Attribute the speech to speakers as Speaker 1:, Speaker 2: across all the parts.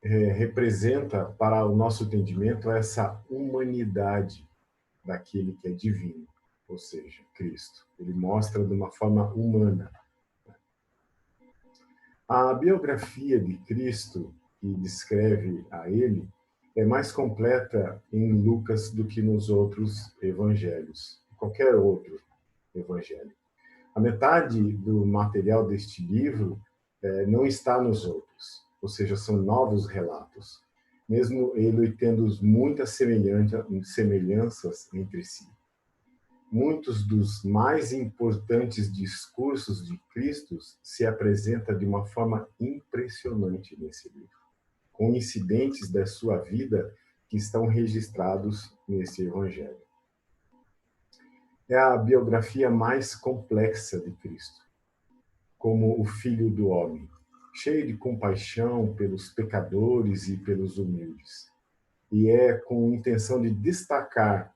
Speaker 1: representa para o nosso entendimento essa humanidade daquele que é divino, ou seja, Cristo. Ele mostra de uma forma humana. A biografia de Cristo, que descreve a ele, é mais completa em Lucas do que nos outros evangelhos, qualquer outro evangelho. A metade do material deste livro não está nos outros, ou seja, são novos relatos, mesmo ele tendo muitas semelhanças entre si. Muitos dos mais importantes discursos de Cristo se apresentam de uma forma impressionante nesse livro, com incidentes da sua vida que estão registrados nesse evangelho. É a biografia mais complexa de Cristo, como o Filho do Homem, cheio de compaixão pelos pecadores e pelos humildes. E é com intenção de destacar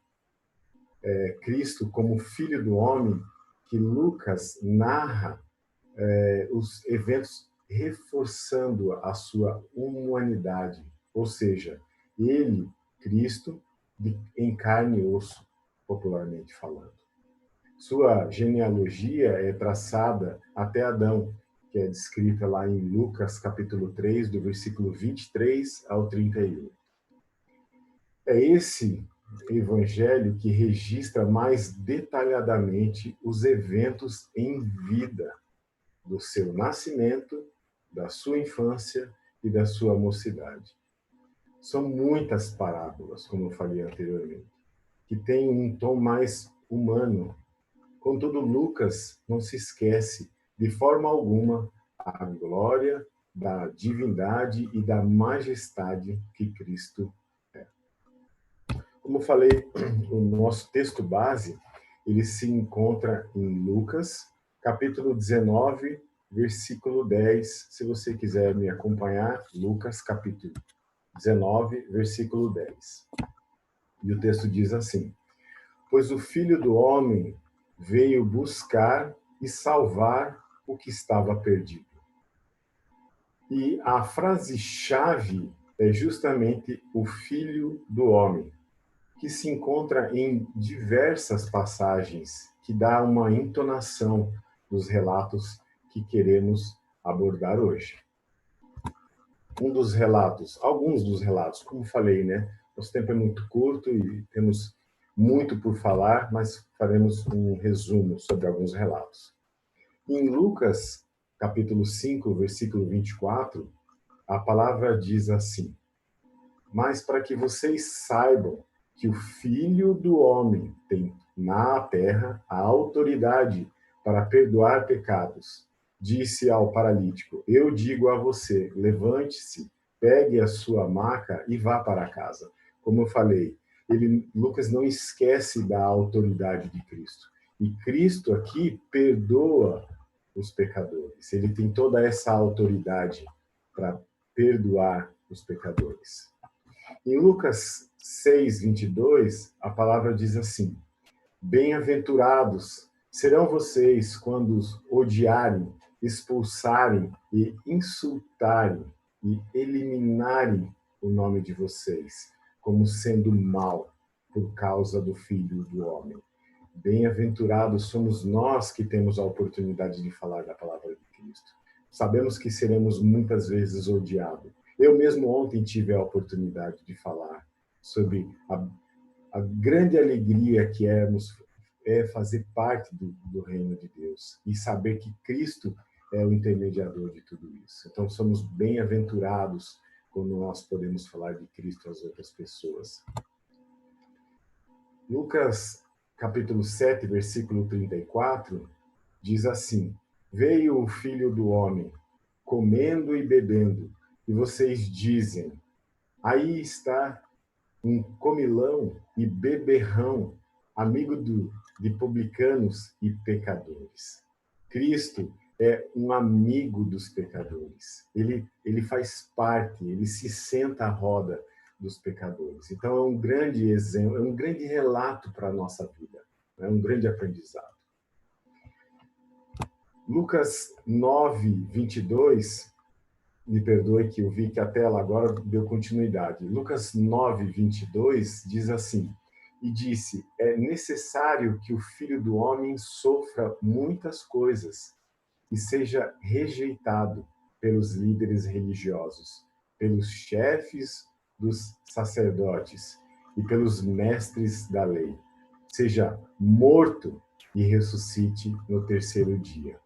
Speaker 1: Cristo como Filho do Homem que Lucas narra os eventos reforçando a sua humanidade, ou seja, ele, Cristo, em carne e osso, popularmente falando. Sua genealogia é traçada até Adão, que é descrita lá em Lucas capítulo 3, do versículo 23 ao 31. É esse evangelho que registra mais detalhadamente os eventos em vida do seu nascimento, da sua infância e da sua mocidade. São muitas parábolas, como eu falei anteriormente, que têm um tom mais humano. Contudo, Lucas não se esquece, de forma alguma, a glória da divindade e da majestade que Cristo é. Como eu falei, o nosso texto base, ele se encontra em Lucas, capítulo 19, versículo 10. Se você quiser me acompanhar, Lucas, capítulo 19, versículo 10. E o texto diz assim: Pois o Filho do Homem veio buscar e salvar o que estava perdido. E a frase-chave é justamente o Filho do Homem, que se encontra em diversas passagens, que dá uma entonação dos relatos que queremos abordar hoje. Alguns dos relatos, como falei, né? Nosso tempo é muito curto e temos muito por falar, mas faremos um resumo sobre alguns relatos. Em Lucas, capítulo 5, versículo 24, a palavra diz assim: Mas para que vocês saibam que o Filho do Homem tem na terra a autoridade para perdoar pecados, disse ao paralítico: Eu digo a você, levante-se, pegue a sua maca e vá para casa. Como eu falei, Lucas não esquece da autoridade de Cristo. E Cristo aqui perdoa os pecadores. Ele tem toda essa autoridade para perdoar os pecadores. Em Lucas 6, 22, a palavra diz assim: Bem-aventurados serão vocês quando os odiarem, expulsarem e insultarem e eliminarem o nome de vocês, como sendo mal por causa do Filho do Homem. Bem-aventurados somos nós que temos a oportunidade de falar da palavra de Cristo. Sabemos que seremos muitas vezes odiados. Eu mesmo ontem tive a oportunidade de falar sobre a grande alegria que é fazer parte do reino de Deus e saber que Cristo é o intermediador de tudo isso. Então, somos bem-aventurados quando nós podemos falar de Cristo às outras pessoas. Lucas, capítulo 7, versículo 34, diz assim: Veio o Filho do Homem, comendo e bebendo, e vocês dizem: Aí está um comilão e beberrão, amigo de publicanos e pecadores. Cristo é um amigo dos pecadores. Ele faz parte, ele se senta à roda dos pecadores. Então é um grande exemplo, é um grande relato para a nossa vida, é um grande aprendizado. Lucas 9, 22 Me perdoe que eu vi que a tela agora deu continuidade. Lucas 9:22 diz assim: E disse: É necessário que o Filho do Homem sofra muitas coisas e seja rejeitado pelos líderes religiosos, pelos chefes dos sacerdotes e pelos mestres da lei. Seja morto e ressuscite no terceiro dia.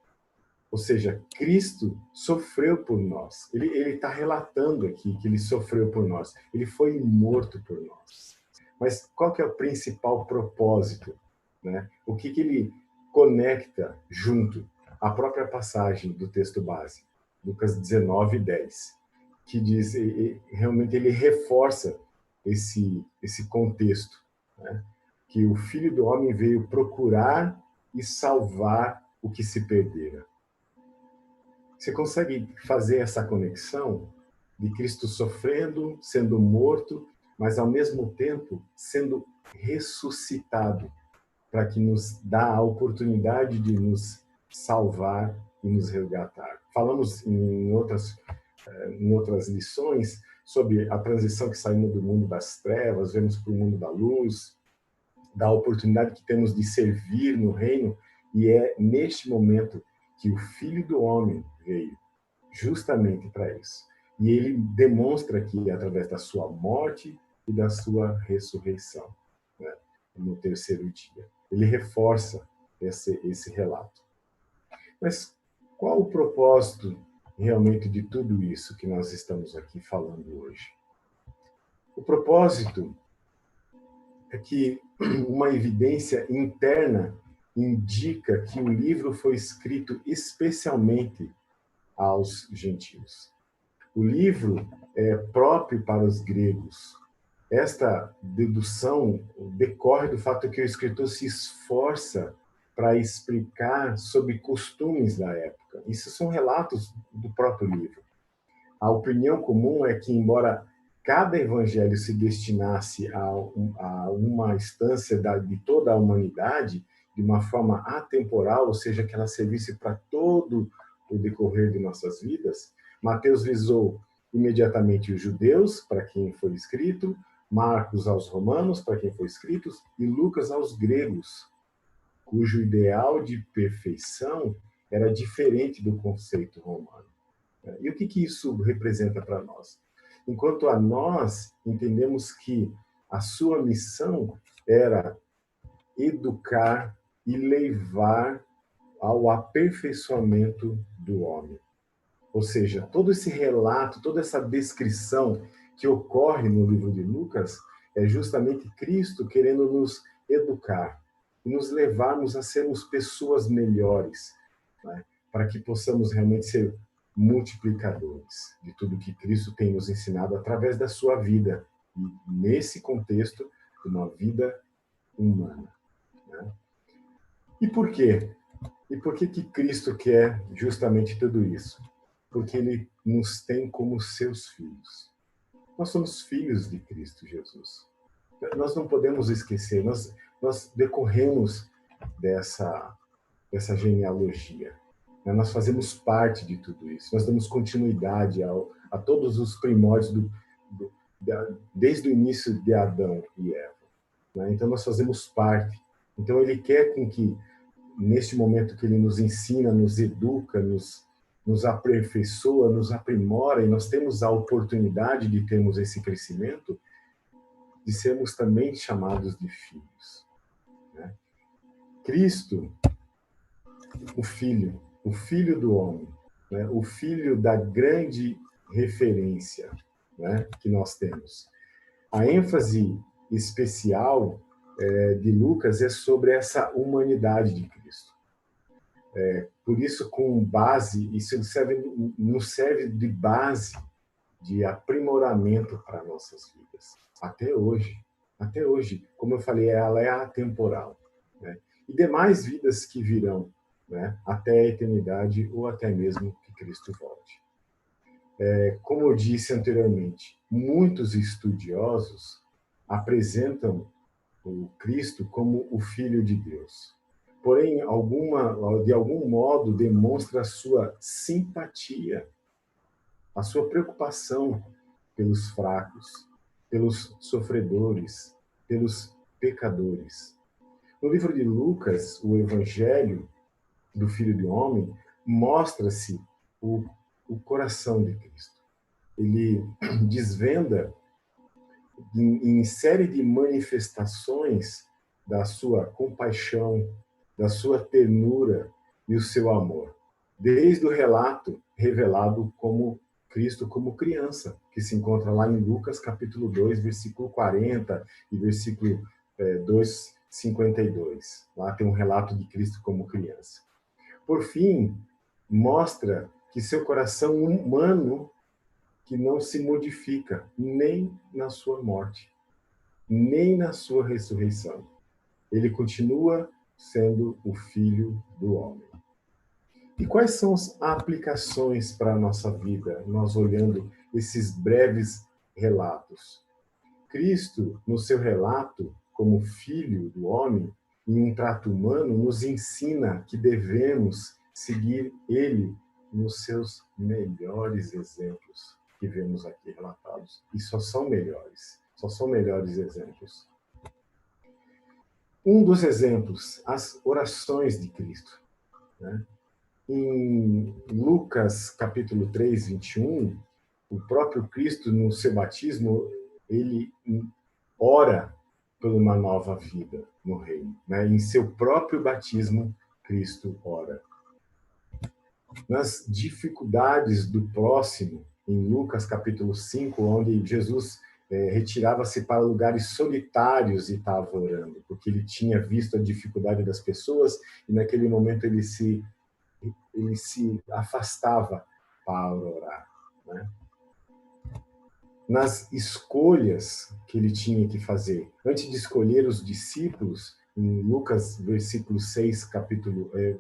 Speaker 1: Ou seja, Cristo sofreu por nós. Ele está relatando aqui que ele sofreu por nós. Ele foi morto por nós. Mas qual que é o principal propósito? Né? O que ele conecta junto? A própria passagem do texto base, Lucas 19:10, que diz, realmente ele reforça esse contexto, né? Que o Filho do Homem veio procurar e salvar o que se perdera. Você consegue fazer essa conexão de Cristo sofrendo, sendo morto, mas ao mesmo tempo sendo ressuscitado, para que nos dá a oportunidade de nos salvar e nos resgatar. Falamos em outras lições sobre a transição que saímos do mundo das trevas, vemos para o mundo da luz, da oportunidade que temos de servir no reino, e é neste momento que o Filho do Homem veio justamente para isso. E ele demonstra aqui, através da sua morte e da sua ressurreição, né, no terceiro dia. Ele reforça esse relato. Mas qual o propósito realmente de tudo isso que nós estamos aqui falando hoje? O propósito é que uma evidência interna indica que o livro foi escrito especialmente aos gentios. O livro é próprio para os gregos. Esta dedução decorre do fato que o escritor se esforça para explicar sobre costumes da época. Isso são relatos do próprio livro. A opinião comum é que, embora cada evangelho se destinasse a uma instância de toda a humanidade, de uma forma atemporal, ou seja, que ela servisse para todo o decorrer de nossas vidas, Mateus visou imediatamente os judeus, para quem foi escrito, Marcos aos romanos, para quem foi escrito, e Lucas aos gregos, cujo ideal de perfeição era diferente do conceito romano. E o que isso representa para nós? Enquanto a nós entendemos que a sua missão era educar e levar ao aperfeiçoamento do homem. Ou seja, todo esse relato, toda essa descrição que ocorre no livro de Lucas é justamente Cristo querendo nos educar e nos levarmos a sermos pessoas melhores, né? Para que possamos realmente ser multiplicadores de tudo que Cristo tem nos ensinado através da sua vida, e nesse contexto, uma vida humana. Né? E por quê? E por que Cristo quer justamente tudo isso? Porque ele nos tem como seus filhos. Nós somos filhos de Cristo Jesus. Nós não podemos esquecer, nós decorremos dessa genealogia. Né? Nós fazemos parte de tudo isso. Nós damos continuidade a todos os primórdios desde o início de Adão e Eva. Né? Então, nós fazemos parte. Então, ele quer com que, neste momento que ele nos ensina, nos educa, nos aperfeiçoa, nos aprimora, e nós temos a oportunidade de termos esse crescimento, de sermos também chamados de filhos. Né? Cristo, o Filho do homem, né? O Filho da grande referência, né? Que nós temos. A ênfase especial de Lucas é sobre essa humanidade de Cristo. Por isso, com base, isso nos serve de base de aprimoramento para nossas vidas. Até hoje. Até hoje. Como eu falei, ela é atemporal. Né? E demais vidas que virão, né? Até a eternidade ou até mesmo que Cristo volte. Como eu disse anteriormente, muitos estudiosos apresentam o Cristo como o Filho de Deus. Porém, de algum modo, demonstra sua simpatia a sua preocupação pelos fracos, pelos sofredores, pelos pecadores. No livro de Lucas, o Evangelho do Filho do Homem, mostra-se o coração de Cristo. Ele desvenda em série de manifestações da sua compaixão, da sua ternura e o seu amor. Desde o relato revelado como Cristo como criança, que se encontra lá em Lucas capítulo 2, versículo 40 e versículo 2:52. Lá tem um relato de Cristo como criança. Por fim, mostra que seu coração humano que não se modifica nem na sua morte, nem na sua ressurreição. Ele continua sendo o Filho do Homem. E quais são as aplicações para a nossa vida, nós olhando esses breves relatos? Cristo, no seu relato como Filho do Homem, em um trato humano, nos ensina que devemos seguir ele nos seus melhores exemplos que vemos aqui relatados. E só são melhores exemplos. Um dos exemplos, as orações de Cristo. Né? Em Lucas, capítulo 3, 21, o próprio Cristo, no seu batismo, ele ora por uma nova vida no reino. Né? Em seu próprio batismo, Cristo ora. Nas dificuldades do próximo, em Lucas capítulo 5, onde Jesus retirava-se para lugares solitários e estava orando, porque ele tinha visto a dificuldade das pessoas e naquele momento ele se afastava para orar. Né? Nas escolhas que ele tinha que fazer, antes de escolher os discípulos, em Lucas,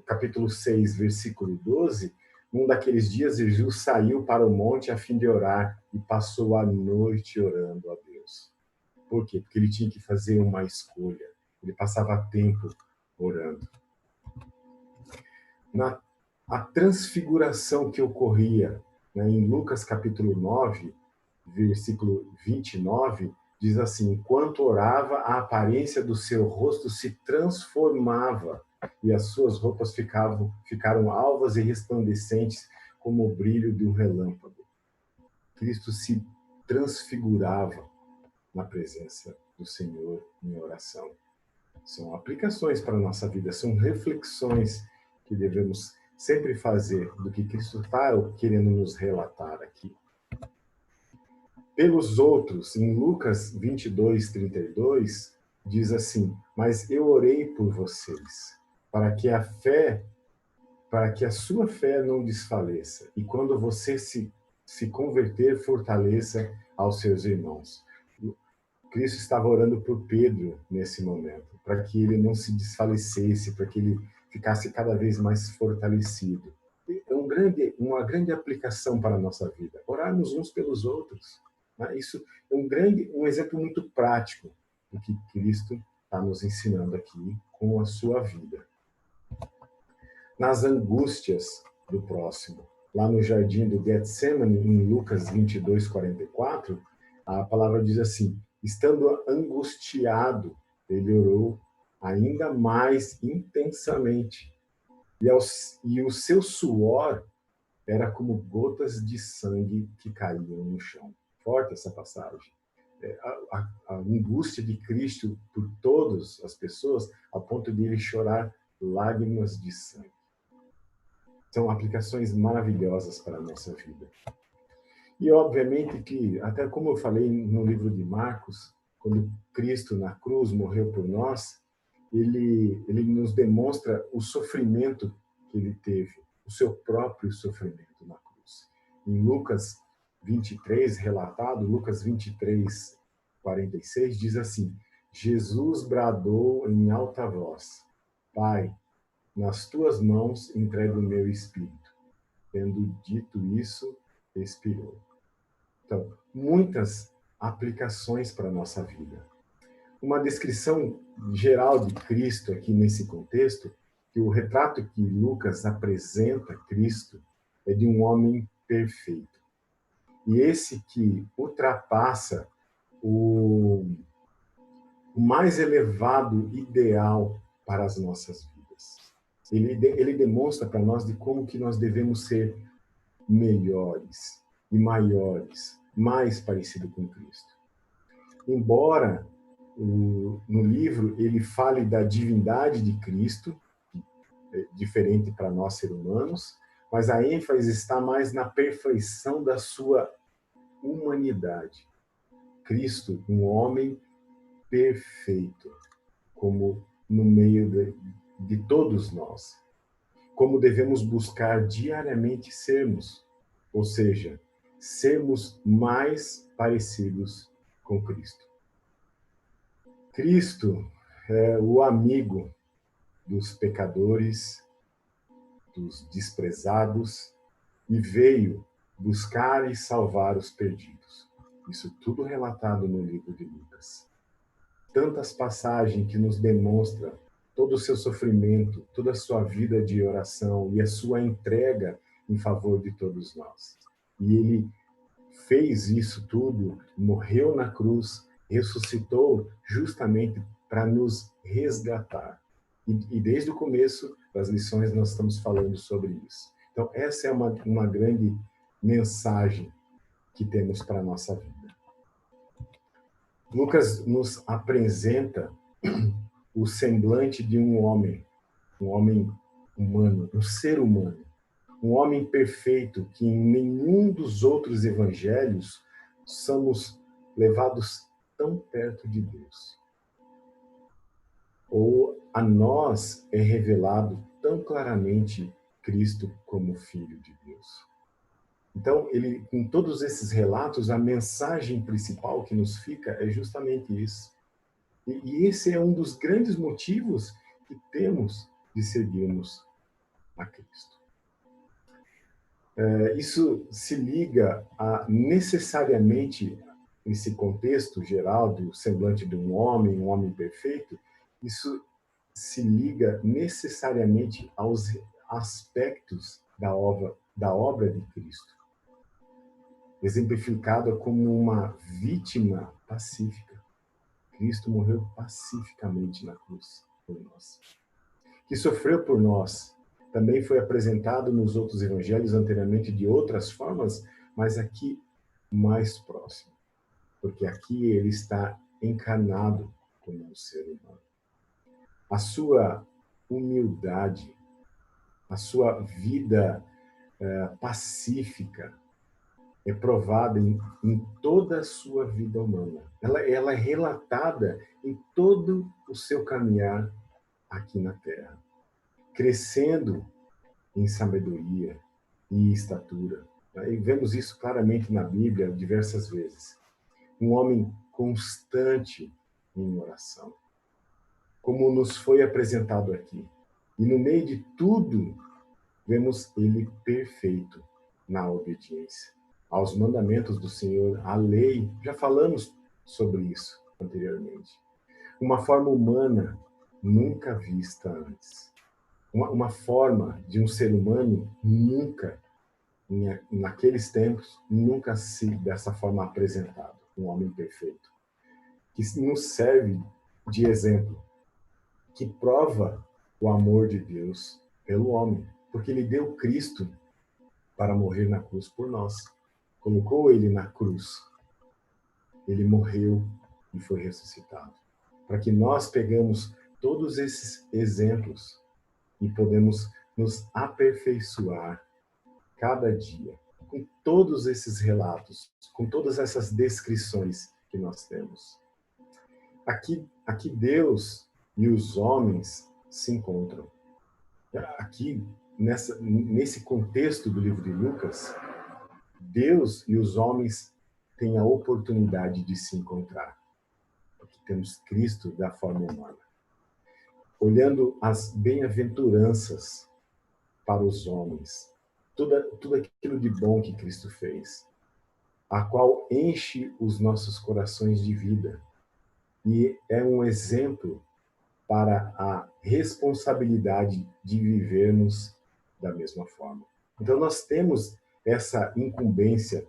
Speaker 1: capítulo 6, versículo 12, num daqueles dias, Jesus saiu para o monte a fim de orar e passou a noite orando a Deus. Por quê? Porque ele tinha que fazer uma escolha. Ele passava tempo orando. A transfiguração que ocorria, né, em Lucas, capítulo 9, versículo 29, diz assim: enquanto orava, a aparência do seu rosto se transformava e as suas roupas ficaram alvas e resplandecentes como o brilho de um relâmpago. Cristo se transfigurava na presença do Senhor em oração. São aplicações para a nossa vida, são reflexões que devemos sempre fazer do que Cristo está querendo nos relatar aqui. Pelos outros, em Lucas 22, 32, diz assim: mas eu orei por vocês, para que a sua fé não desfaleça, e quando você se converter, fortaleça aos seus irmãos. Cristo estava orando por Pedro nesse momento, para que ele não se desfalecesse, para que ele ficasse cada vez mais fortalecido. É uma grande aplicação para a nossa vida, orarmos uns pelos outros. Isso é um exemplo muito prático do que Cristo está nos ensinando aqui com a sua vida. Nas angústias do próximo, lá no jardim do Getsemane, em Lucas 22, 44, a palavra diz assim: estando angustiado, ele orou ainda mais intensamente, e o seu suor era como gotas de sangue que caíam no chão. Forte essa passagem. A angústia de Cristo por todas as pessoas, a ponto de ele chorar lágrimas de sangue. São aplicações maravilhosas para a nossa vida. E, obviamente, que, até como eu falei no livro de Marcos, quando Cristo na cruz morreu por nós, ele nos demonstra o sofrimento que ele teve, o seu próprio sofrimento na cruz. Em Lucas 23, relatado, Lucas 23, 46, diz assim: Jesus bradou em alta voz: Pai, nas tuas mãos entrego o meu espírito. Tendo dito isso, expirou. Então, muitas aplicações para a nossa vida. Uma descrição geral de Cristo aqui nesse contexto, que o retrato que Lucas apresenta Cristo é de um homem perfeito. e esse que ultrapassa o, o mais elevado ideal para as nossas vidas. Ele demonstra para nós de como que nós devemos ser melhores e maiores, mais parecido com Cristo. Embora no livro ele fale da divindade de Cristo, diferente para nós seres humanos, mas a ênfase está mais na perfeição da sua humanidade. Cristo, um homem perfeito, como no meio de todos nós. Como devemos buscar diariamente sermos, ou seja, sermos mais parecidos com Cristo. Cristo é o amigo dos pecadores, dos desprezados, e veio buscar e salvar os perdidos. Isso tudo relatado no livro de Lucas. Tantas passagens que nos demonstram todo o seu sofrimento, toda a sua vida de oração e a sua entrega em favor de todos nós. E ele fez isso tudo, morreu na cruz, ressuscitou justamente para nos resgatar. E desde o começo das lições nós estamos falando sobre isso. Então, essa é uma grande mensagem que temos para a nossa vida. Lucas nos apresenta o semblante de um homem humano, um ser humano, um homem perfeito que em nenhum dos outros evangelhos somos levados tão perto de Deus. Ou a nós é revelado tão claramente Cristo como Filho de Deus. Então, em todos esses relatos, a mensagem principal que nos fica é justamente isso. E esse é um dos grandes motivos que temos de seguirmos a Cristo. Isso se liga a necessariamente, nesse contexto geral do semblante de um homem perfeito, isso se liga necessariamente aos aspectos da obra de Cristo, exemplificada como uma vítima pacífica. Cristo morreu pacificamente na cruz por nós. Que sofreu por nós. Também foi apresentado nos outros evangelhos anteriormente de outras formas, mas aqui mais próximo. Porque aqui ele está encarnado como um ser humano. A sua humildade, a sua vida pacífica é provada em toda a sua vida humana. Ela é relatada em todo o seu caminhar aqui na Terra, crescendo em sabedoria e estatura. E vemos isso claramente na Bíblia diversas vezes. Um homem constante em oração, como nos foi apresentado aqui. E no meio de tudo, vemos ele perfeito na obediência aos mandamentos do Senhor, à lei. Já falamos sobre isso anteriormente. Uma forma humana nunca vista antes. Uma forma de um ser humano nunca, naqueles tempos, nunca se dessa forma apresentado. Um homem perfeito. Que nos serve de exemplo, que prova o amor de Deus pelo homem, porque ele deu Cristo para morrer na cruz por nós. Colocou ele na cruz. Ele morreu e foi ressuscitado. Para que nós pegamos todos esses exemplos e podemos nos aperfeiçoar cada dia com todos esses relatos, com todas essas descrições que nós temos. Aqui Deus e os homens se encontram. Aqui, nesse contexto do livro de Lucas, Deus e os homens têm a oportunidade de se encontrar, porque temos Cristo da forma humana. Olhando as bem-aventuranças para os homens, tudo aquilo de bom que Cristo fez, a qual enche os nossos corações de vida e é um exemplo para a responsabilidade de vivermos da mesma forma. Então nós temos essa incumbência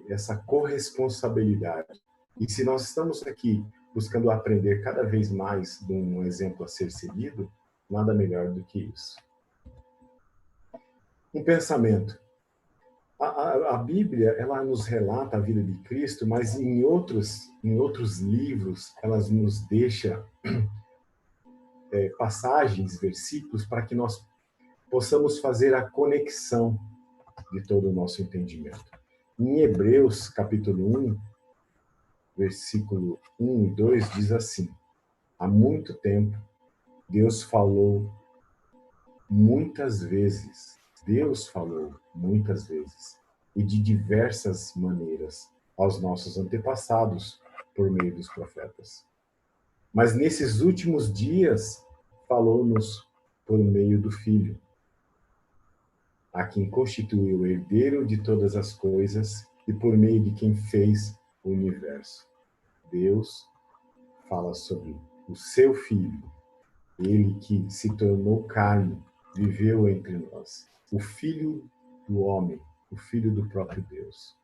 Speaker 1: essa corresponsabilidade. E se nós estamos aqui buscando aprender cada vez mais de um exemplo a ser seguido, nada melhor do que isso. Um pensamento. A Bíblia, ela nos relata a vida de Cristo, mas em outros livros, ela nos deixa passagens, versículos, para que nós possamos fazer a conexão de todo o nosso entendimento. Em Hebreus, capítulo 1, versículo 1 e 2, diz assim: há muito tempo, Deus falou muitas vezes, e de diversas maneiras, aos nossos antepassados, por meio dos profetas. Mas nesses últimos dias, falou-nos por meio do Filho, a quem constituiu o herdeiro de todas as coisas e por meio de quem fez o universo. Deus fala sobre o seu Filho, ele que se tornou carne, viveu entre nós, o Filho do homem, o Filho do próprio Deus.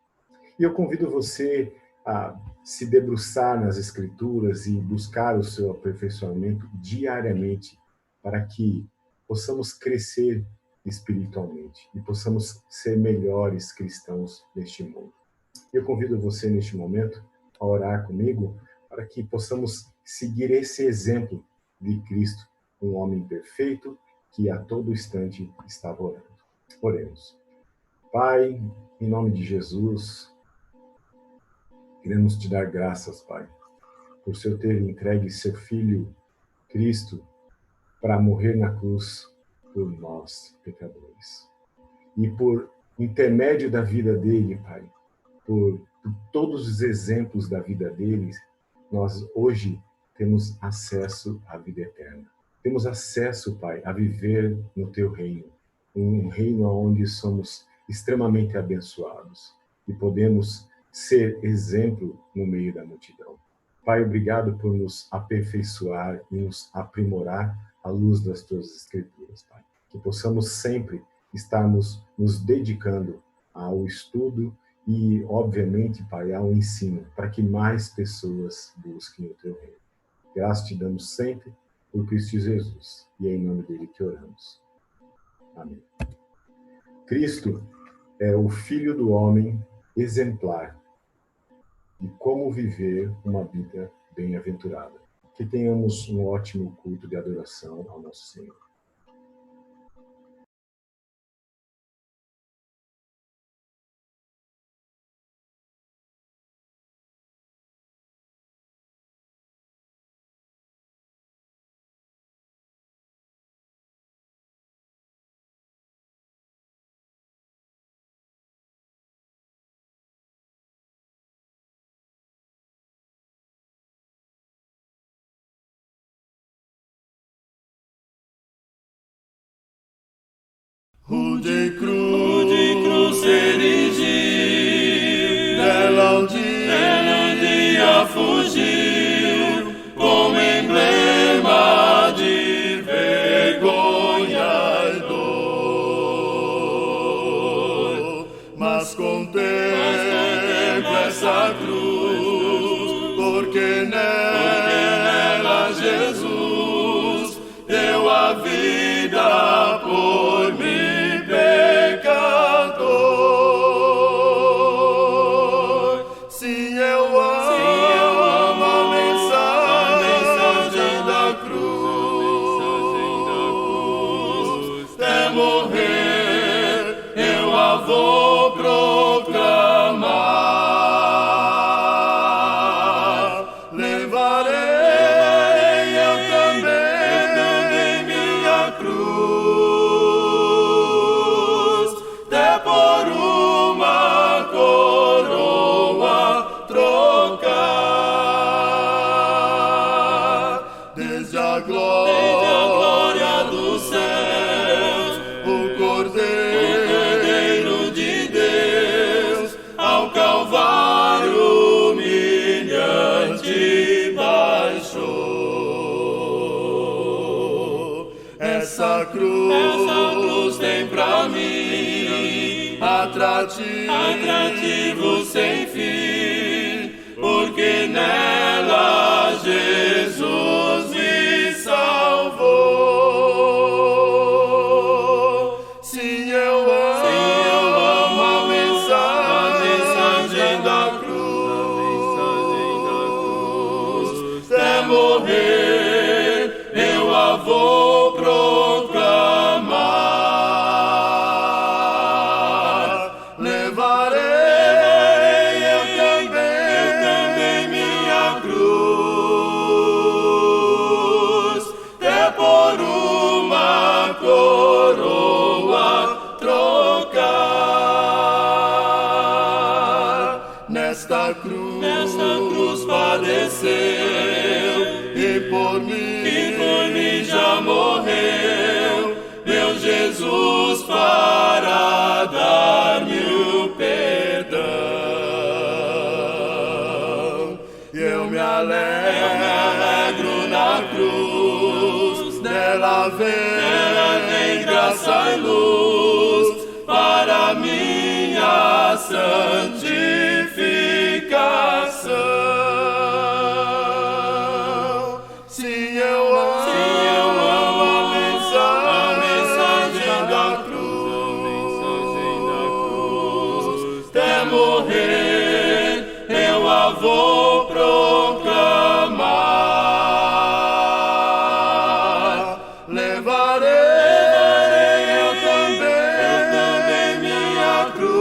Speaker 1: E eu convido você a se debruçar nas Escrituras e buscar o seu aperfeiçoamento diariamente, para que possamos crescer espiritualmente e possamos ser melhores cristãos neste mundo. Eu convido você neste momento a orar comigo para que possamos seguir esse exemplo de Cristo, um homem perfeito que a todo instante estava orando. Oremos. Pai, em nome de Jesus, queremos te dar graças, Pai, por Senhor ter entregue seu Filho, Cristo, para morrer na cruz por nós, pecadores. E por intermédio da vida dele, Pai, por todos os exemplos da vida dele, nós hoje temos acesso à vida eterna. Temos acesso, Pai, a viver no teu reino, um reino onde somos extremamente abençoados e podemos ser exemplo no meio da multidão. Pai, obrigado por nos aperfeiçoar e nos aprimorar à luz das tuas escrituras, Pai. Que possamos sempre estarmos nos dedicando ao estudo e, obviamente, Pai, ao ensino, para que mais pessoas busquem o teu reino. Graças te damos sempre por Cristo Jesus, e é em nome dele que oramos. Amém. Cristo é o Filho do homem exemplar de como viver uma vida bem-aventurada. Que tenhamos um ótimo culto de adoração ao nosso Senhor.
Speaker 2: O de cruz se erigiu, dela um dia fugiu, como emblema de vergonha e dor. Mas contempla essa cruz, porque nela Jesus deu a vida por mim. Vou proclamar, levarei eu também minha cruz, até por uma coroa trocar, desde a glória dos céus, o Cordeiro Calvário humilhante baixou. Essa cruz tem pra mim atrativo sem fim, porque nela Jesus me salvou. Sim, eu amo a mensagem da cruz, até morrer eu a vou proclamar. Levarei eu também minha cruz, até por uma coroa trocar. Nesta cruz padeceu e por mim já morreu, meu Jesus para dar-me o perdão. E eu me alegro na cruz, nela vem graça e luz para minha santificação. Sim, eu amo a mensagem da cruz, até morrer eu a vou proclamar. Levarei eu também minha cruz,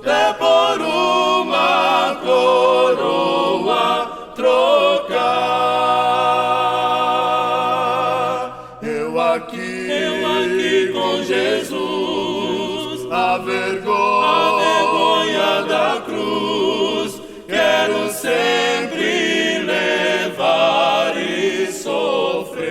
Speaker 2: até por uma coroa trocar. Eu aqui com Jesus, a vergonha da cruz, quero sempre levar e sofrer.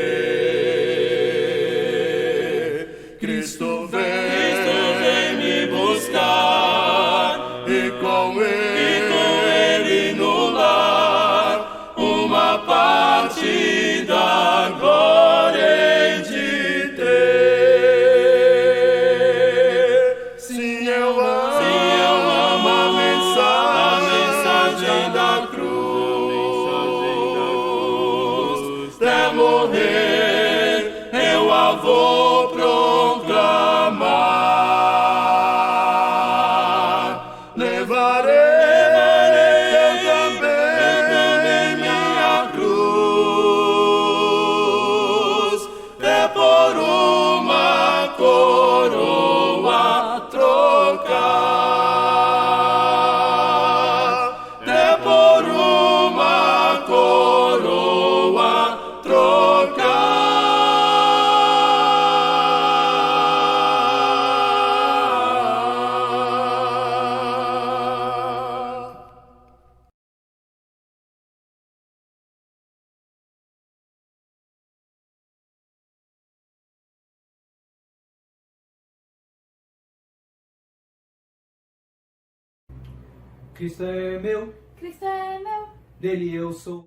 Speaker 2: Cristo vem me buscar e com ele no lar uma parte da glória hei de ter. Sim, eu amo a mensagem da cruz, até morrer eu a vou proclamar. Levarei eu também minha cruz, até por uma coroa trocar, até por uma coroa trocar.
Speaker 3: Cristo é meu,
Speaker 4: Cristo é meu,
Speaker 3: dele eu sou.